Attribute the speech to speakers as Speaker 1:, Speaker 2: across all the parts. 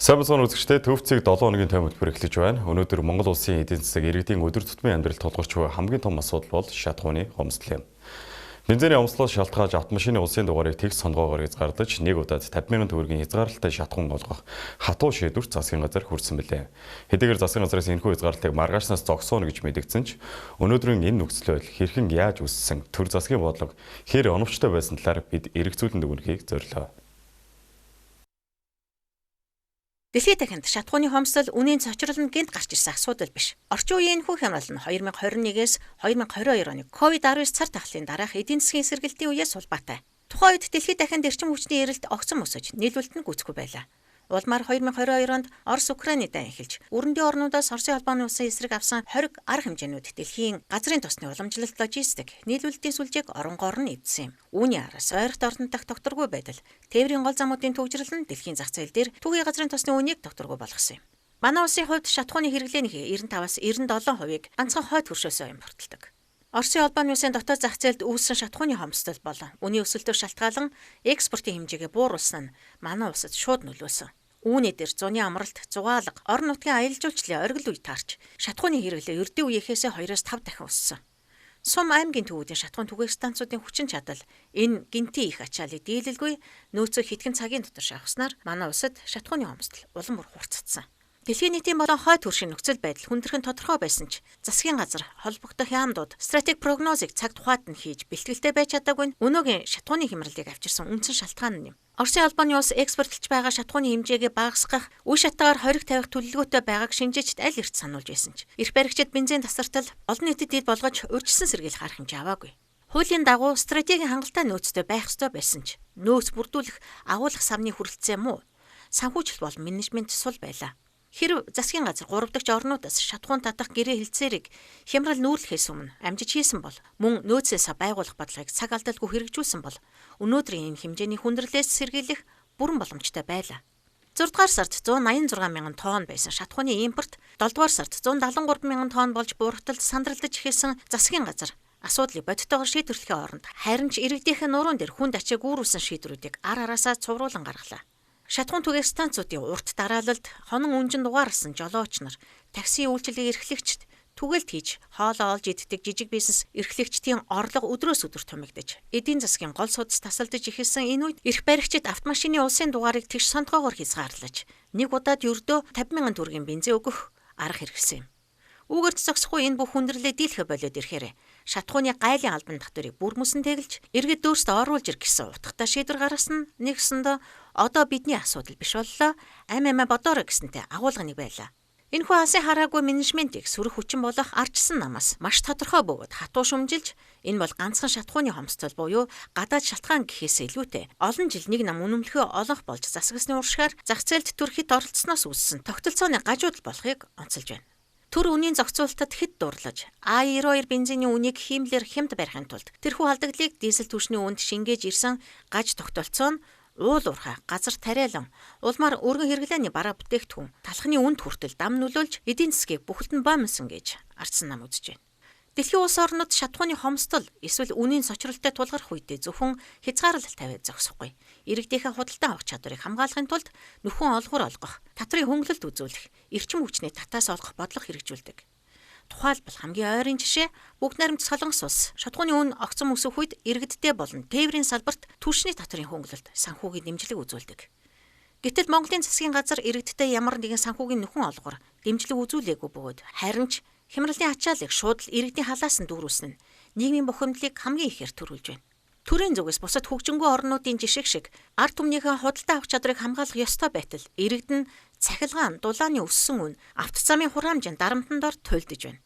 Speaker 1: Сайн бацхан үзэгчдээ төвцийг 7 хоногийн тойм хөтөлбөр эхлэж байна. Өнөөдөр Монгол улсын эдийн засаг иргэдийн өдөр тутмын амьдрал тулгарч буй хамгийн том асуудал бол шатхууны хомсдол юм. Бензиний хомслоос шалтгаалж автомашины улсын дугаарыг тэгс сонгоогоор хязгаарлаж нэг удаад 50,000 төгрөгийн хязгаарлалтай шатхуун олгох хатуу шийдвэрт засгийн газар хүрсэн билээ. Хэдийгээр засгийн газраас энэхүү хязгаарлалтыг маргаашнаас зогсооно гэж мэдэгдсэн ч өнөөдрийн энэ нөхцөл байдал хэрхэн яаж үүссэн, төр засгийн бодлого хэр оновчтой байсан талаар бид эргэцүүлэн дүгнэхийг зорилоо.
Speaker 2: Дэлхийд дахинд шатхууны хомсдол үнийн цочрол нь гэнт гарч ирсэн асуудал биш. Орчин үеийн энэхүү хямрал нь 2021-ээс 2022 оны COVID-19 цар тахлын дараах эдийн засгийн сэргэлтийн үеэс улбаатай. Тухайн үед дэлхийд дахинд эрчим хүчний эрэлт огцон өсөж, нийлүүлэлт нь гүйцэхгүй байлаа. Улмаар 2022 онд Орос Украины дан эхэлж, өрөндийн орнуудаас Оросын холбооны улсын эсрэг авсан хориг арга хэмжээнүүд дэлхийн газрын тосны уламжлалт, логистик, нийлүүлэлтийн сүлжээг оронгоор нь эвдсэн юм. Үүний араас ойролт орнод дах докторгүй байдал, тээврийн гол замуудын төвжирэл нь дэлхийн зах зээл дээр түүхий газрын тосны үнийг докторгүй болгосон юм. Манай улсын хувьд шатхууны хэрэглээний 95-аас 97%-ийг ганцхан хойд хөршөөсөө импортлдог. Оросын холбооны улсын дотоод зах зээлд үүссэн шатхууны хомсдол болон үнийн өсөлтөөр шалтгаалan экспортын хэмжээгээ бууруулсан нь манай улсад шууд нөлөөсөн. Үүний дээр зуны амралт, зугаалга, орон нутгийн аялал жуулчлалын оргил үе таарч, шатхууны хэрэглээ ердийн үеийнхээсээ 2-5 дахин өссөн. Сум аймгийн төвүүдийн шатхуун түгээх станцуудын хүчин чадал энэ гинтийн их ачааллыг дийлэлгүй нөөцөө хэдхэн цагийн дотор шавхснаар манай улсад шатхууны хомсдол улам бүр хурцдсан. Дэлхийн нийтийн болон хойд хөршийн нөхцөл байдал хүндэрхэн тодорхой байсан ч засгийн газар холбогдох яамдууд стратеги прогнозыг цаг тухайд нь хийж бэлтгэлтэй байж чадаагүй нь өнөөгийн шатхууны хямралыг авчирсан үндсэн шалтгаан нь юм. Оросын холбооны улс экспортлж байгаа шатхууны хэмжээгээ багасгах, үе шатаагаар хориг тавих төлөвлөгөөтэй байгааг шинжээчд аль эрт сануулж байсан ч эрх баригчид бензин тасартал олон нийтэд ил болгож урьдчилан сэргийлэх арга хэмжээ аваагүй. Хуулийн дагуу стратегийн хангалттай нөөцтэй байх ёстой байсан ч нөөц бүрдүүлэх, агуулгах самны хүрэлцээ муу. Санхүүжилт бол менежмент сул байлаа. Хэрв засгийн газар 3 дахь орнуудаас шатхуун татах гэрээ хэлцээрийг хямрал нүүрлэхээс өмнө амжиж хийсэн бол мөн нөөцөөс байгуулах бодлогыг цаг алдалгүй хэрэгжүүлсэн бол өнөөдрийн энэ хэмжээний хүндрэлээс сэргийлэх бүрэн боломжтой байлаа. 6 дугаар сард 186 мянган тонн байсан шатхууны импорт 7 дугаар сард 173 мянган тонн болж буурахталд сандралдаж эхэлсэн засгийн газар асуудлыг бодитоогоор шийдвэрлэхийн оронд харин ч иргэдийнхэн нуруунд дээр хүнд ачааг үүрүүлсэн шийдвэрүүдийг ар араасаа цувруулан гаргалаа. Шатхуун түгээх станцуудын урт дараалалд хонон үнжин дугаарлсан жолооч нар, такси үйлчилгээ эрхлэгчид, түгэлт хийж хоолоо олж иддэг жижиг бизнес эрхлэгчдийн орлого өдрөөс өдөр тумигдаж, эдийн засгийн гол судас тасалдаж эхэлсэн энэ үед эрх баригчид автомашины улсын дугаарыг тэгш сондгоогоор хязгаарлаж, нэг удаад ердөө 50,000 төгрөгийн бензин өгөх арга хэрэгсэн юм. Үүгээрч зогсохгүй энэ бүх хүндрэлээ дийлхэ болоод ирэхээр шатхууны гайлын албан татварыг бүр мөсөн тэглэж, иргэд дөөрстө оруулж ир гэсэн утгатай шийдвэр гаргасан нь нэгсэндээ одоо бидний асуудал биш боллоо, амиа бодоорой гэсэнтэй агуулга нэг байлаа. Энэхүү алсын хараагүй менежментийг сөрөг хүчин болох арчсан намаас маш тодорхой бөгөөд хатуу шүмжилж, энэ бол ганцхан шатхууны хомсдол буюу гадаад шалтгаан гэхээс илүүтэй олон жил нэг нам үнэмлэхөө олонх болж засагсны уршгаар зах зээлд төр хит оролцсноос үүссэн тогтолцооны гажуудал болохыг онцолж байна. Төр үнийн зохицуулалтад хэд дурлаж, А92 бензиний үнийг хиймлэр хямд барихын тулд тэрхүү алдагдлыг дизель түвшний үнд шингээж ирсэн гаж тогтолцоо нь уул уурхай, газар тариалан, улмаар өргөн хэрэглээний бараа бүтээгдэхүүн, талхны үнд хүртэл дам нөлөөлж эдийн засгийг бүхэлдэн боомсон гэж арчсан нам үзэж байна. Дэлхийн улс орнууд шатхууны хомсдол эсвэл үнийн сочролтой тулгарх үедээ зөвхөн хязгаарлалт тавиад зогсохгүй. Иргэдийнхээ худалдан авах чадварыг хамгаалахын тулд нөхөн олгор олгох, татрын хөнгөлөлт үзүүлэх, эрчим хүчний татаас олгох бодлого хэрэгжүүлдэг. Тухайлбал хамгийн ойрын жишээ бүгд найрамд Солонгос улс шатхууны үн огцом өсөх үед иргэдтэй болон тээврийн салбарт түвшний татрын хөнгөлөлт, санхүүгийн дэмжлэг үзүүлдэг. Гэтэл Монголын засгийн газар иргэдтэй ямар нэгэн санхүүгийн нөхөн олгор, дэмжлэг үзүүлээгүй бөгөөд харин ч хямралын ачааллыг шууд л иргэдийн халаас нь дүүрүүлсэн нь нийгмийн бухимдлыг хамгийн ихээр төрүүлж байна. Төрийн зүгээс бусад хөгжингүй орнуудын жишг шиг ард түмнийхээ худалдаа авах чадрыг хамгаалах ёстой байтал иргэд нь цахилгаан, дулааны өссөн үн, автоцамын хураамжийн дарамтанд ор туйлдж байна.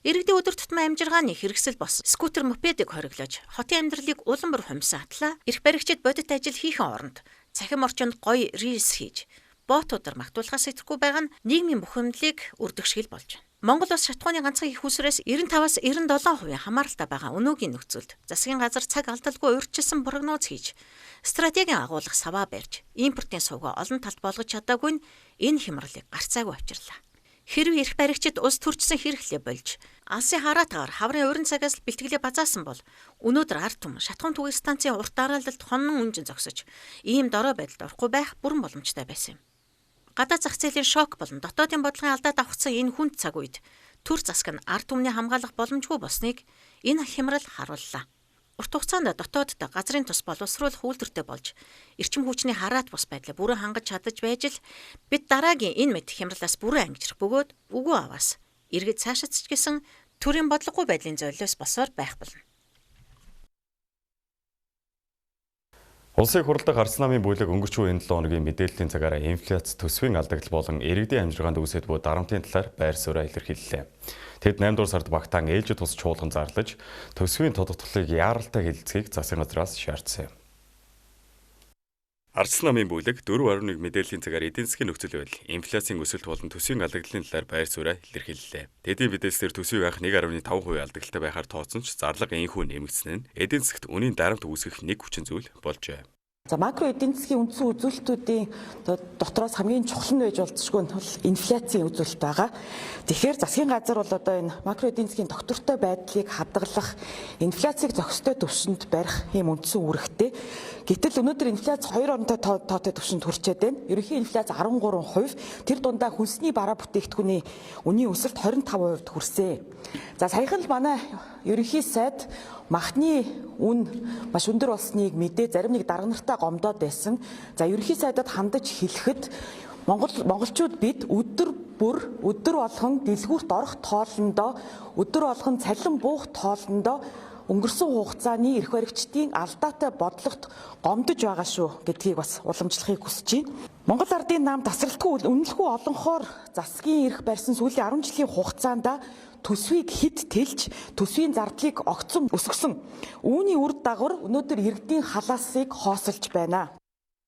Speaker 2: Иргэдийн өдөр тутмын амжиргааны хэрэгсэл бос скутер мопедыг хориглож, хотын амьдралыг улам бүр хумсан атлаа эрх баригчид бодит ажил хийхэн оронд цахим орчинд гоё рилс хийж, боотуудаар магтуулахаас идэхгүй байгаа нь нийгмийн бухимдлыг өрдөгшгөл болж байна. Монгол улс шатхууны ганцхан их усрээс 95-аас 97% хамааралтай байгаа өнөөгийн нөхцөлд засгийн газар цаг алдалгүй урьдчилсан прогноз хийж, стратегийн агуулга саваа барьж, импортын сувгаа олон талд болгож чадаагүй нь энэ хямралыг гарцаагүй авчирлаа. Хэрв эрх баригчид улс төрчсөн хэрэглээ болж, алсын хараатаар хаврын уран цагаас л бэлтгэлээ базаасан бол өнөөдөр ард түмэн шатхуун түгээх станцын урт дараалалд хонон үнжин зогсож, ийм дорой байдалд орохгүй байх бүрэн боломжтой байсан юм. Гадаад зах зээлийн шок болон дотоодын бодлогын алдаад авахсан энэ хүнд цаг үед төр засаг нь ард түмний хамгаалах боломжгүй болсныг энэ хямрал харууллаа. Урт хугацаанд дотоодд газрын тус боловсруулах үйлдвэртэй болж эрчим хүчний хараат бус байдлаа бүрэн хангаж чадаж байж л бид дараагийн энэ мэд хямралаас бүрэн ангижрах бөгөөд үгүй аваас иргэд цаашаа ч гэсэн төрийн бодлогогүй байдлын золиос босоор байх болно.
Speaker 1: Улсын хурлдах Арслан намын бүлэг өнгөрсөн энэ 7 хоногийн мэдээллийн цагаараа инфляц, төсвийн алдагдал болон иргэдийн амжиргаанд үүсэж буй дарамтын талаар байр сууриа илэрхийллээ. Тэд 8 дугаар сард багтаан ээлжид тус чуулган зарлаж, төсвийн тодотголыг яаралтай хэлэлцгийг засгийн газраас шаардсан юм. Арслан намын бүлэг 4.1 мэдээллийн цагаар эдийн засгийн нөхцөл байдал, инфляцийн өсөлт болон төсвийн алдагдлын талаар байр сууриа илэрхийллээ. Тэдний мэдээлэлээр төсвийг анх 1.5% алдагдaltaй байхаар тооцсон ч зарлага энхүү нэмэгдсэн нь эдийн засгт үнийн дарамт үүсгэх нэг хүчин зүйл болжээ.
Speaker 3: За макро эдийн засгийн үндсэн үзүүлэлтүүдийн дотроос хамгийн чухал нь байж болзошгүй нь бол инфляцийн үзүүлэлт байгаа. Тэгэхээр засгийн газар бол одоо энэ макро эдийн засгийн доктортой байдлыг хадгалах, инфляцийг зохистой түвшинд барих юм үндсэн үүрэгтэй. Гэтэл өнөөдөр инфляц 2 онтой тоотой түвшинд хүрчээд байна. Ерөнхий инфляц 13%, тэр дундаа хүнсний бараа бүтээгдэхүүний үнийн өсөлт 25% хүрсэн. За саяхан л манай ерөнхий сайд махны үн маш өндөр болсныг мэдээ зарим нэг дарга нартаа гомдоод байсан. За ерөнхий сайдад хандаж хэлэхэд монголчууд бид өдөр болгон дэлгүүрт орох тоолондоо, өдөр болгон цалин буух тоолондоо өнгөрсөн хугацааны эрх баригчдын алдаатай бодлогот гомдож байгаа шүү гэдгийг бас уламжлахыг хүсэж байна. Монгол ардын нам тасралтгүй үнэлэхгүй олонхоор засгийн эрх барьсан сүүлийн 10 жилийн хугацаанд төсвийг хэд тэлж, төсвийн зардлыг огцом өсгсөн. Үүний үр дагавар өнөөдөр иргэдийн халаасыг хоосолж байна.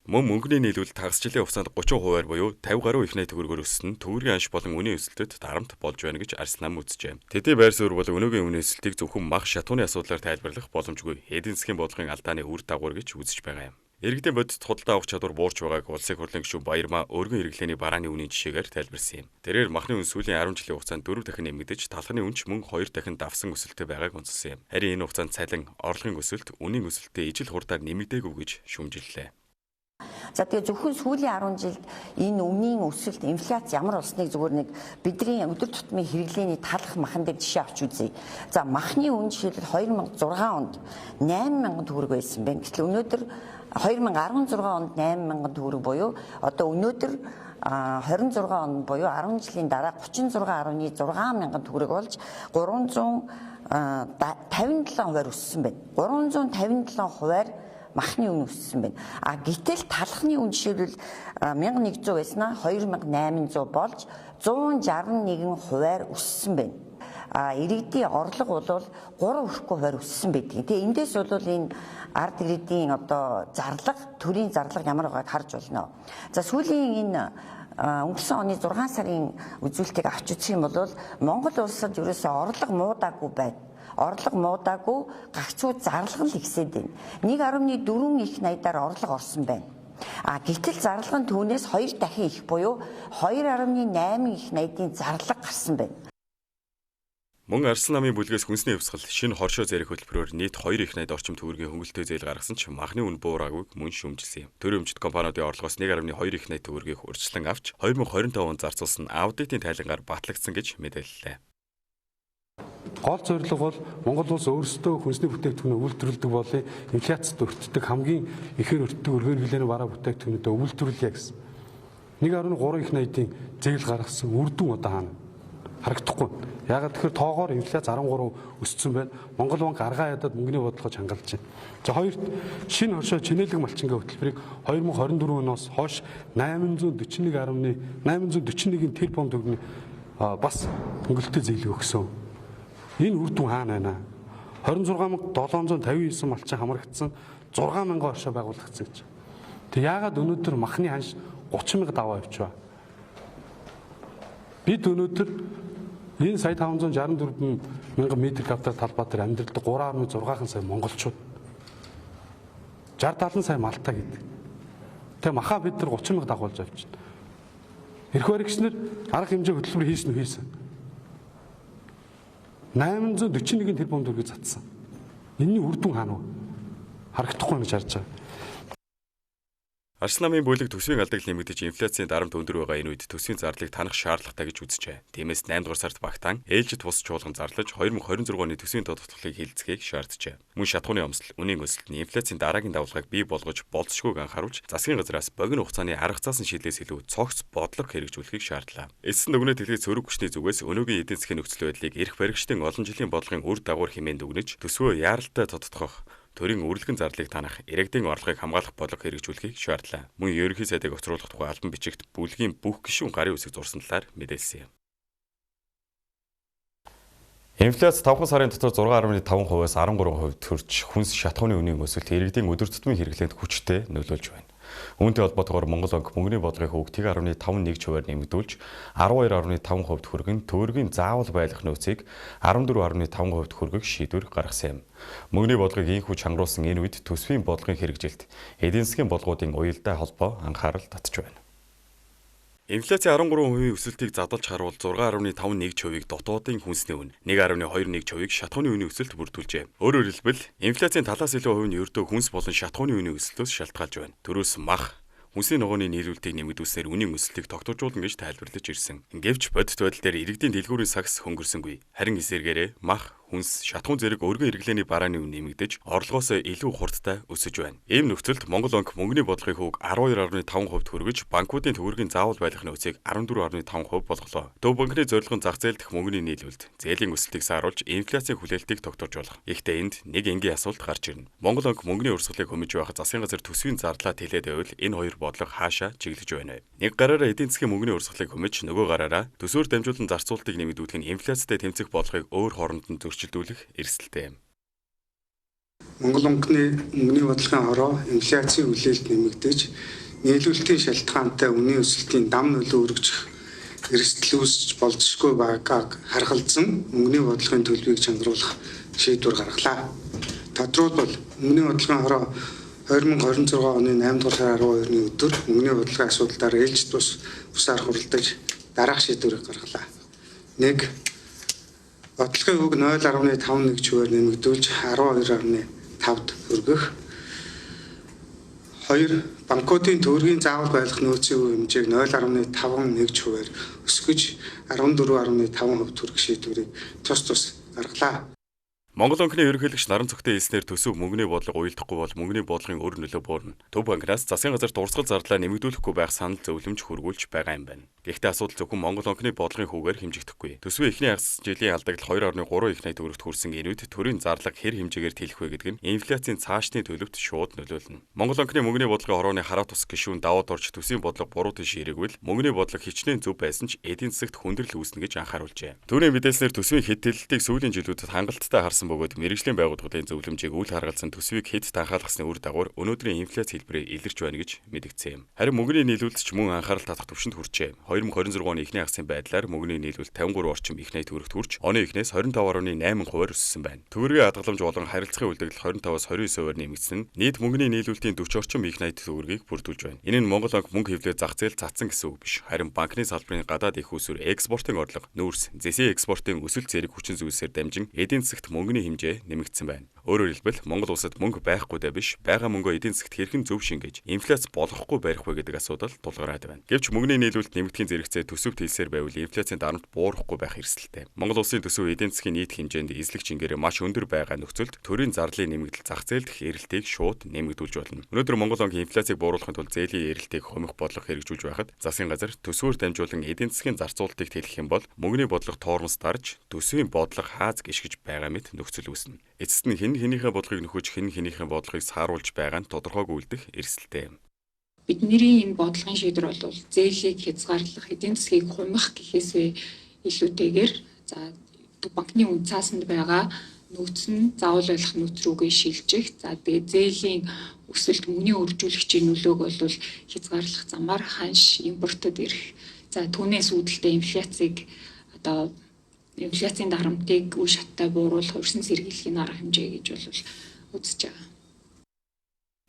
Speaker 1: Мөн мөнгөний нийлүүлэлт хагас жилийн хугацаанд 30% буюу 50 гаруй их найт төгрөгөөр өссөн нь төгрөгийн анш болон үнийн өсөлтөд дарамт болж байна гэж Арслан нам үзжээ. Тэдний байр суурь бол өнөөгийн үнийн өсөлтийг зөвхөн мах шатууны асуудлаар тайлбарлах боломжгүй эдийн засгийн бодлогын алдааны үр дагавар гэж үзэж байгаа юм. Иргэдийн бодит худалдаа авах чадвар буурч байгааг улсын хурлын гишүүн Баярмаа өргөн хэрэглээний барааны үнийн жишээгээр тайлбарсан юм. Тэрээр махны үн сүүлийн 10 жилийн хугацаанд 4 дахин нэмэгдэж, талхны үн ч мөн 2 дахин давсан өсөлттэй байгааг онцлсан юм. Харин энэ хугацаанд цалин, орлогын өсөлт, үнийн өсөлттэй ижил хурдаар нэмэгдээгүй гэж шүүмжиллээ.
Speaker 4: За тэгээ зөвхөн сүүлийн 10 жилд энэ үнийн өсөлт, инфляц ямар болсныг зүгээр нэг бидний өдөр тутмын хэрэглээний талах махан дээр жишээ авч үзье. За махны үн жишээлбэл 2006 онд 8,000 төгрөг байсан байна. Гэтэл өнөөдөр 2016 онд 8,000 төгрөг буюу одоо өнөөдөр 26 он буюу 10 жилийн дараа 36.6 төгрөг болж 357% өссөн байна. 357% махны үн өссөн байна. Гэтэл талхны үн жишээлбэл 1100 байснаа 2800 болж 161% өссөн байна. Иргэдийн орлого бол 3 хүрэхгүй хувиар өссөн байдаг. Тэгээ эндээс бол энэ ард иргэдийн одоо зарлага, төрийн зарлага ямар байгааг харж болно. За сүүлийн энэ өнгөрсөн оны 6 сарын үзүүлэлтийг авч үзэх юм бол Монгол улсад ерөөсөө орлого муудаагүй байна. Орлого муудаагүй гагцуд зарлага л ихсээд байна. 1.4 их найдаар орлого орсон байна. Гэтэл зарлага нь түүнээс 2 дахин их буюу 2.8 их найдын зарлага гарсан байна.
Speaker 1: Мөн Арслан намын бүлгээс хүнсний хөвсгөл шинэ хоршоо зэрэг хөтөлбөрөөр нийт 2 их найд орчим төгрөгийн хөнгөлөлтөө зээл гаргасан ч махны үн буураагүйг мөн шүүмжилсэн юм. Төр өмчт компаниудын орлогоос 1.2 их найд төгрөгийг урьдчилан авч 2025 онд зарцуулсан аудитын тайлангаар батлагдсан гэж мэдээллээ.
Speaker 5: Гол зорилго бол Монгол улс өөрсдөө хүнсний бүтээгдэхүүнээ үйлдвэрлэдэг болон инфляцид өртдөг хамгийн ихээр өртдөг өргөн хэрэглээний бараа бүтээгдэхүүнүүдэд үйлдвэрлэе гэсэн. 1.3 их найдын зээл гаргасан үр дүн одоо хаана харагдахгүй. Яагаад тэгэхээр тоогоор инфляц 13 өссөн байна. Монгол банк аргаа ядаад мөнгөний бодлогоо хангалж байна. За хоёрт шинэ хоршоо чинээлэг малчингийн хөтөлбөрийг 2024 оноос хойш 841 тэрбум төгрөгийн бас хөнгөлөлтөө зээл өгсөн. Энэ үр дүн хаана байна? 26,759 малчин хамрагдсан 6,000 хоршоо байгуулагдсан гэж. Тэг яагаад өнөөдөр махны ханш 30,000 даваа явчихва? Бид өнөөдөр энэ сая 564 мянган метр квадрат талбай дээр амьдралдаг 3.6 сая монголчууд 60-70 сая малтаа гэдэг. Тэгээ махаа бид нар 30,000 дагуулж авч байна. Эрх баригчнэр арга хэмжээ хөтөлбөр хийсэн үү? Хийсэн. 841 тэрбум төгрөгийг цацсан. Энэний үр дүн хаана вэ? Харагдахгүй гэж харж байгаа.
Speaker 1: Арслан намын бүлэг төсвийн алдааг нэмэгдэж инфляцийн дарамт өндөр байгаа энэ үед төсвийн зардлыг танах шаардлагатай гэж үзжээ. Тиймээс 8 дугаар сард багтаан ээлжид бус чуулган зарлаж 2026 оны төсвийн тодотгодлыг хилцэхийг шаарджээ. Мөн шатхууны өмсөл, үнийн өсөлт нь инфляцийн дараагийн давалгааг бий болгож болцшгүйг анхааруулж засгийн газраас богино хугацааны арга заасан шийдлээс илүү цогц бодлого хэрэгжүүлэхийг шаардлаа. Эцэст нь өгнөө тэлхий цөрөг хүчний зүгээс өнөөгийн эдийн засгийн нөхцөл байдлыг эрх баригчдын олон жилийн бодлогын үр дагавар хэмээн дүгнэж төсвөө яаралтай тодтогох төрийн үргэлгэн зарлыг танах иргэдийн орлогыг хамгаалах бодлого хэрэгжүүлэхийг шаардлаа. Мөн ерөнхий сайдыг огцруулах тухай албан бичигт бүлгийн бүх гишүүн гарын үсэг зурсан талаар мэдээлсэн юм. Инфляц 5 сарын дотор 6.5%-аас 13% төрж хүнс шатхууны үнийн өсөлт иргэдийн өдөр тутмын хэрэглээнд хүчтэй нөлөөлж байна. Үүнтэй холбоотойгоор Монгол банк мөнгөний бодлогын хөвөг 1.51%-аар нэмэгдүүлж 12.5% хүргэн төгрөгийн заавал байлгах нөөцийг 14.5% хүргэх шийдвэр гаргасан юм. Мөнгөний бодлогыг инхүү чангруулсан энэ үед төсвийн бодлогын хэрэгжилт эдийн засгийн болгоодын уялдаа холбоо анхаарал татж байна. Инфляцийн 13% өсөлтийг задлж харуул 6.51%-ийг дотоодын хүнсний үн, 1.21%-ийг шатхууны үнийн өсөлт бүрдүүлжээ. Өөрөөр хэлбэл, инфляцийн талаас илүү хувь нь ердөө хүнс болон шатхууны үнийн өсөлтөөс шалтгаалж байна. Төрөөс мах, хүнсний ногооны нийлүүлэлтийг нэмэгдүүлснээр үнийн өсөлтийг тогтворжуулна гэж тайлбарлаж ирсэн. Гэвч бодит байдал дээр иргэдийн дэлгүүрийн сагс хөнгөрсөнгүй. Харин эсэргээрээ мах, хүнс, шатхуун зэрэг өргөн хэрэглээний барааны үн нэмэгдэж, орлогоос илүү хурдтай өсөж байна. Ийм нөхцөлд Монгол банк мөнгөний бодлогын хөвөг 12.5% хүргэж, банкуудын төгрөгийн заавал байлгах нөөцийг 14.5% болголоо. Төв банкны зорилго нь зах зээл дэх мөнгөний нийлүүлэлт, зээлийн өсөлтийг сааруулж, инфляцийн хүлээлтийг тогтворжуулах. Гэхдээ энд нэг энгийн асуулт гарч ирнэ. Монгол банк мөнгөний урсгалыг хэмжиж байхад засгийн газар төсвийн зардлаа тэлээд байвал энэ хоёр бодлого хаашаа чиглэж байна вэ? Нэг гараараа эдийн засгийн мөнгөний урсгалыг хэмжиж, нөгөө гараараа төсвөөр дамжуулан зарцуулалтыг нэмэгдүүлэх нь инфляцтай тэмцэх бодлогыг өөр хооронд нь зөрчилдүүлэх эрсдэлтэй юм.
Speaker 6: Монгол банкны мөнгөний бодлогын хороо инфляцийн хүлээлт нэмэгдэж, нийлүүлэлтийн шалтгаантай үнийн өсөлтийн дам нөлөө өргөжих эрсдэл үүсч болзошгүй байгааг харгалзан мөнгөний бодлогын төлбөрийг чангруулах шийдвэр гаргалаа. Тодорхойлбол мөнгөний бодлогын хороо 2026 оны 8 дугаар сарын 12-ны өдөр мөнгөний бодлогын асуудлаар ээлжид бусаар хуралдаж дараах шийдвэрийг гаргалаа. 1. Бодлогын хөвөг 0.51%-аар нэмэгдүүлж 12.5-д хүргэх. 2. Банкуудын төгрөгийн заавал байлгах нөөцийн хэмжээг 0.51%-аар өсгөж 14.5% хүргэх шийдвэрийг тус гаргалаа.
Speaker 1: Монгол банкны ерөнхийлөгч Наран Цогтой хэлснээр төсөв мөнгөний бодлого уялдахгүй бол мөнгөний бодлогын өр нөлөө буурна. Төв банкнаас засгийн газар дурсгал зардлаа нэмэгдүүлэхгүй байх санал зөвлөмж хөргүүлж байгаа юм байна. Гэхдээ асуудал зөвхөн Монгол банкны бодлогын хүүгээр хэмжигдэхгүй. Төсвийн эхний хагас жилийн алдагдлал 2.3 их найт төгрөгт хүрсэн энэ үед төрийн зарлага хэр хэмжээгээр тэлэх вэ гэдэг нь инфляцийн цаашдын төлөвт шууд нөлөөлнө. Монгол банкны мөнгөний бодлогын хорооны хараа тус гишүүн даваад орж төсвийн бодлого буруу тийш эрэгвэл мөнгөний бодлого хичнээн зөв байсан ч эдийн засагт хүндрэл үүснэ гэж анхааруулжээ. Түүний мэдээлснээр төсвийн хэд төлөлтийг сүүлийн жилүүдэд хангалттай харсан бөгөөд мэргэжлийн байгууллагын зөвлөмжийг үл харгалзан төсвийг хэд анхаалгасны үр дагавар өнөөдрийн инфляц хэлбэрээр илэрч байна гэж мэдгдсэн юм. Харин мөнгөний нийлүүлэлт мөн анхаарал татах түвшинд хүрчээ. 2026 оны эхний хагасны байдлаар мөнгөний нийлүүлэлт 53 орчим их найт төгрөгт хүрч, оны эхнээс 25.8%-аар өссөн байна. Төгрөгийн хадгаламж болон харилцагын үлдэгдэл 25-аас 29%-аар нэмэгдсэн нь нийт мөнгөний нийлүүлэлтийн 40 орчим их найт төгрөгийг бүрдүүлж байна. Энэ нь Монгол банк мөнгө хэвлэх зах зээл цацсан гэсэн үг биш. Харин банкны салбарын гадаад их усүр экспортын орлого, нүүрс, зэсийн экспортын өсөлт зэрэг хүчин зүйлсээр дамжин эдийн засагт мөнгөний хэмжээ нэмэгдсэн байна. Өөрөөр хэлбэл Монгол улсад мөнгө байхгүйдээ биш, байгаа мөнгөө эдийн засагт хэрхэн зөв шингээж инфляц болохгүй барих вэ гэдэг асуудал тулгараад байна. Гэвч мөнгөний нийлүүлэлт нэмэгдэхийн зэрэгцээ төсөвт хэлсээр байвал инфляцийн дарамт буурахгүй байх эрсдэлтэй. Монгол улсын төсөв эдийн засгийн нийт хэмжээнд эзлэх чингээрээ маш өндөр байгаа нөхцөлд төрийн зарлын нэмэгдэл зах зээл дэх эрэлтийг шууд нэмэгдүүлж болно. Өнөөдөр Монгол банк инфляцийг бууруулахын тулд зээлийн эрэлтийг хумих бодлого хэрэгжүүлж байхад засгийн газар төсвөөр дамжуулан эдийн засгийн зарцуулалтыг тэлэх юм бол мөнгөний бодлого тоормос дарж төсвийн бодлого хааз гიშгэж байгаа мэт нөхцөл үүснэ. Эцэст нь хэн хэнийхээ бодлогыг нөхөж хэн хэнийхээ бодлогыг сааруулж байгаа нь тодорхойгүй үлдэх эрсдэлтэй юм.
Speaker 7: Бидний энэ бодлогын шийдвэр бол зээлийг хязгаарлах, эдийн засгийг хумих гэхээсээ илүүтэйгээр банкны үн цаасанд байгаа нөөц нь заавал байлгах нөөц рүүгээ шилжих. Тэгээд зээлийн өсөлт мөнгөний үржүүлэгчийн нөлөөг бол хязгаарлах замаар ханш импортод ирэх. Түүнээс үүдэлтэй инфляцийн дарамтыг үе шаттай бууруулах, өрсөн сэргийлэхийн арга хэмжээ гэж бол үзэж байгаа.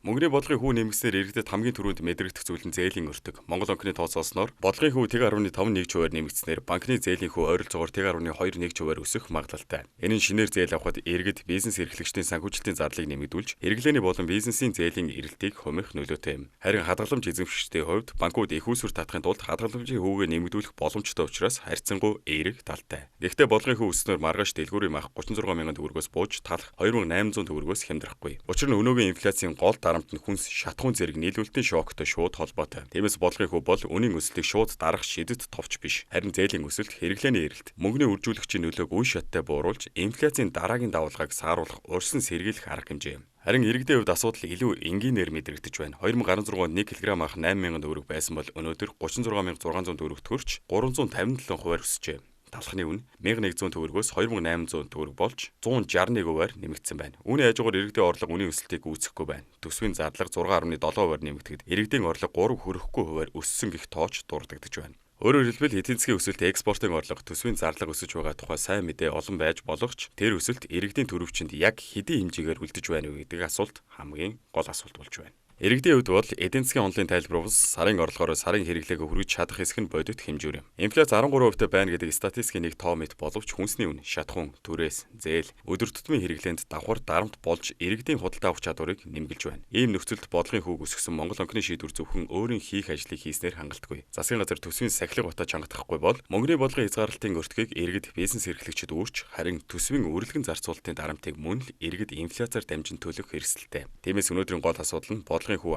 Speaker 1: Мөнгөний бодлогын хүү нэмэгснээр иргэдэд хамгийн түрүүнд мэдрэгдэх зүйл нь зээлийн өртөг. Монгол банкны тооцоосноор бодлогын хүү 1.51%-аар нэмэгдснээр банкны зээлийн хүү ойролцоогоор 1.21%-аар өсөх магадлалтай. Энэ нь шинээр зээл авахад иргэд бизнес эрхлэгчдийн санхүүжилтийн зарлыг нэмэгдүүлж, хэрэглээний болон бизнесийн зээлийн эрэлтийг хумих нөлөөтэй юм. Харин хадгаламж эзэмшигчдийн хувьд банкуд их үүсвэр татахын тулд хадгаламжийн хүүгээ нэмэгдүүлэх боломжтой учраас харьцангуй эерэг талтай. Гэхдээ бодлогын хүү өснөөр маргааш дэлгүүрийн мах 36 мянган төгрөгөөс бууж талах 2800 төгрөгөөс хямдрахгүй. Учир нь өнөөгийн инфляцийн гол дарамт нь хүнс шатхуун зэрэг нийлүүлэлтийн шоктой шууд холбоотой. Тиймээс бодлогын хүү бол үнийн өсөлтийг шууд дарах шидэт товч биш. Харин зээлийн өсөлт, хэрэглээний эрэлт, мөнгөний үржүүлэгчийн нөлөөг үе шаттай бууруулж, инфляцийн дараагийн давалгааг сааруулах урьдчилан сэргийлэх арга хэмжээ юм. Харин иргэдийн хувьд асуудал илүү энгийнээр мэдрэгдэж байна. 2016 онд 1 кг ах 8,000 төгрөг байсан бол өнөөдөр 36,600 төгрөгт хүрч 357% өсөжээ. Талхны үн 1100 төгрөгөөс 2800 төгрөг болж 161%-аар нэмэгдсэн байна. Үүний хажуугаар иргэдийн орлого үнийн өсөлтийг үүсэхгүй байна. Төсвийн задлага 6.7%-аар нэмэгдэхэд иргэдийн орлого 3 хүрэхгүй хувиар өссөн гэх тооч дурддагдж байна. Өөрөөр хэлбэл эдийн засгийн өсөлт экспортын орлого төсвийн зарлага өсөж байгаа тухай сайн мэдээ олон байж болох ч тэр өсөлт иргэдийн төрөвчөнд яг хэдийн хэмжээгээр үлдэж байна вэ гэдэг асуулт хамгийн гол асуулт болж байна. Иргэдийн хувьд бол эдийн засгийн онлын тайлбар бус сарын орлогоор сарын хэрэглээг хүргэж чадах хэсэг нь бодит хэмжүүр юм. Инфляц 13% байна гэдэг статистикийн нэг тоо мэт боловч хүнсний үн, шатхуун, түрээс, зээл, өдөр тутмын хэрэглээнд давхар дарамт болж иргэдийн худалдаа авах чадварыг нэмгэлж байна. Ийм нөхцөлд бодлогын хүүг өсгсөн Монгол банкны шийдвэр зөвхөн өөрийн хийх ажлыг хийснээр хангалтгүй. Засгийн газар төсвийн сахилга батаа чангадахгүй бол мөнгөний бодлогын хязгаарлалтын өртгийг иргэд бизнес эрхлэгчид үүрч харин төсвийн үргэлгэн зарцуулалтын дарамтыг мөн л иргэд инфляцаар дамжин төлөх хэрэгсэлтэй. Тиймээс өнөөдрийн гол асуудал нь бодлогын хүү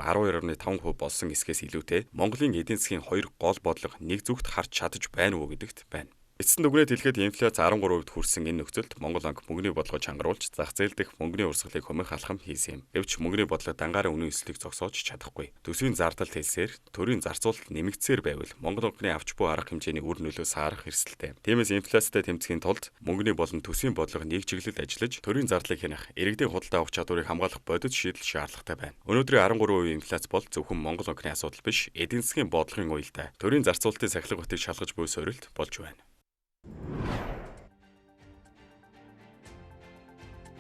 Speaker 1: 12.5% болсон эсгээс илүүтэй Монголын эдийн засгийн хоёр гол бодлого нэг зүгт харж чадаж байна уу гэдэгт байна. Эцэст нь дүгнэлт хэлэхэд инфляц 13%-д хүрсэн энэ нөхцөлд Монгол банк мөнгөний бодлогоо чангаруулж зах зээл дэх мөнгөний урсгалыг хумих алхам хийсэн юм. Гэвч мөнгөний бодлого дангаараа үнийн өсөлтийг зогсоож чадахгүй. Төсвийн зардал хэлсээр төрийн зарцуулалт нэмэгдсээр байвал Монгол банкны авч буй арга хэмжээний үр нөлөө саарах эрсдэлтэй. Тиймээс инфляцтай тэмцэхийн тулд мөнгөний болон төсвийн бодлого нэг чиглэлд ажиллаж төрийн зардлыг хянах, иргэдийн худалдаа авах чадварыг хамгаалах бодит шийдэл шаардлагатай байна. Өнөөдрийн 13% инфляц бол зөвхөн Монгол банкны асуудал биш, эдийн засгийн бодлогын уялдаа төрийн зарцуулалтын сахилга батыг шалгаж буй сорилт болж байна.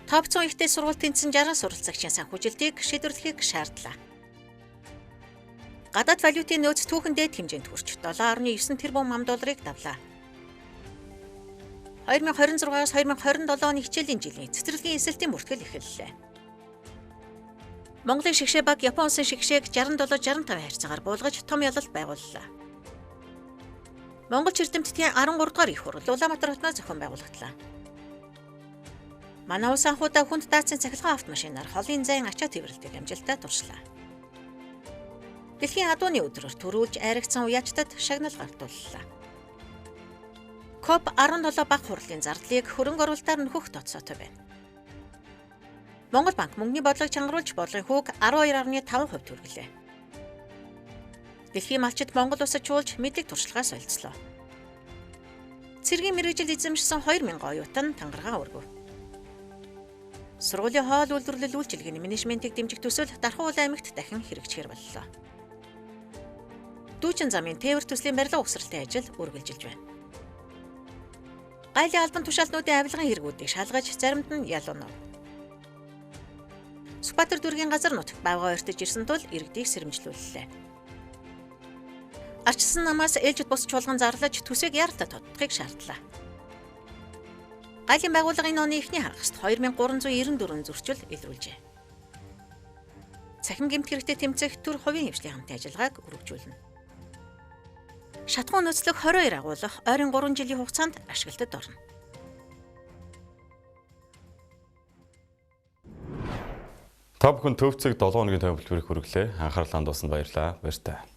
Speaker 2: Топ 100 ихтэй сургууль тэнцсэн 60 суралцагчийн санхүүжилтийг шийдвэрлэхийг шаардлаа. Гадаад валютын нөөц түүхэн дээд хэмжээнд хүрч 7.9 тэрбум $, давлаа. 2026-аас 2027 оны хичээлийн жилийн цэцэрлэгийн эсэлтийн бүртгэл эхэллээ. Монголын шигшээ баг Япон улсын шигшээг 67-65 харьцаагаар буулгаж том ялалт байгууллаа. Монгол Чирдэмтдийн 13 дугаар их хурал Улаанбаатар хотноо зохион байгуулагдлаа. Манай улс анхудаа хүнд даацын цахилгаан автомашинаар холын зайн ачаа тэрвэрлэлтийг амжилттай туршлаа. Дэлхийн адууны өдрөөр төрүүлж айрагцсан уяачтад шагнал гартууллаа. COP17 баг хурлын зардлыг хөрөнгө оруулалтаар нөхөх тооцоотой байна. Монгол банк мөнгөний бодлогыг чангаруулж бодлогын хүүг 12.5% түргэлээ. Дэлхийн малчид Монгол улсад чуулж мэдлэг туршлагаа солилцлоо. Цэргийн мэргэжил эзэмшсэн 2000 оюутан тангарагаа өргөв. Сургуулийн хоол үйлдвэрлэл үйлчилгээний менежментийг дэмжих төсөл Дархан Улаан аймагт дахин хэрэгжихэр боллоо. Дүүчин замын тээвэр төслийн барилга угсралтын ажил үргэлжилж байна. Гайлын албан тушаалтнуудын авилгын хэрэгүүдийг шалгаж заримд нь ялуунав. Сүхбаатар дүүргийн газар нутагт бавгаа ойртож ирсэн тул иргэдийг сэрэмжлүүллээ. Арчсан намаас ээлжид бус чуулган зарлаж төсөг яаралтай тодтохыг шаардлаа. Гайлын байгууллага энэ оны эхний хагаст 2394 зөрчил илрүүлжээ. Цахим гэмт хэрэгтэй тэмцэх төр хувийн хвшлийн хамтын ажиллагааг өргөжүүлнэ. Шатхуун нөөцлөх 22 агуулга ойрын 3 жилийн хугацаанд ашиглалтад орно.
Speaker 1: Та бүхэн төв цэг 7 хоногийн төвлөрийг хүргэлээ. Анхаарлаа хандуулсанд баярлалаа. Баяртай.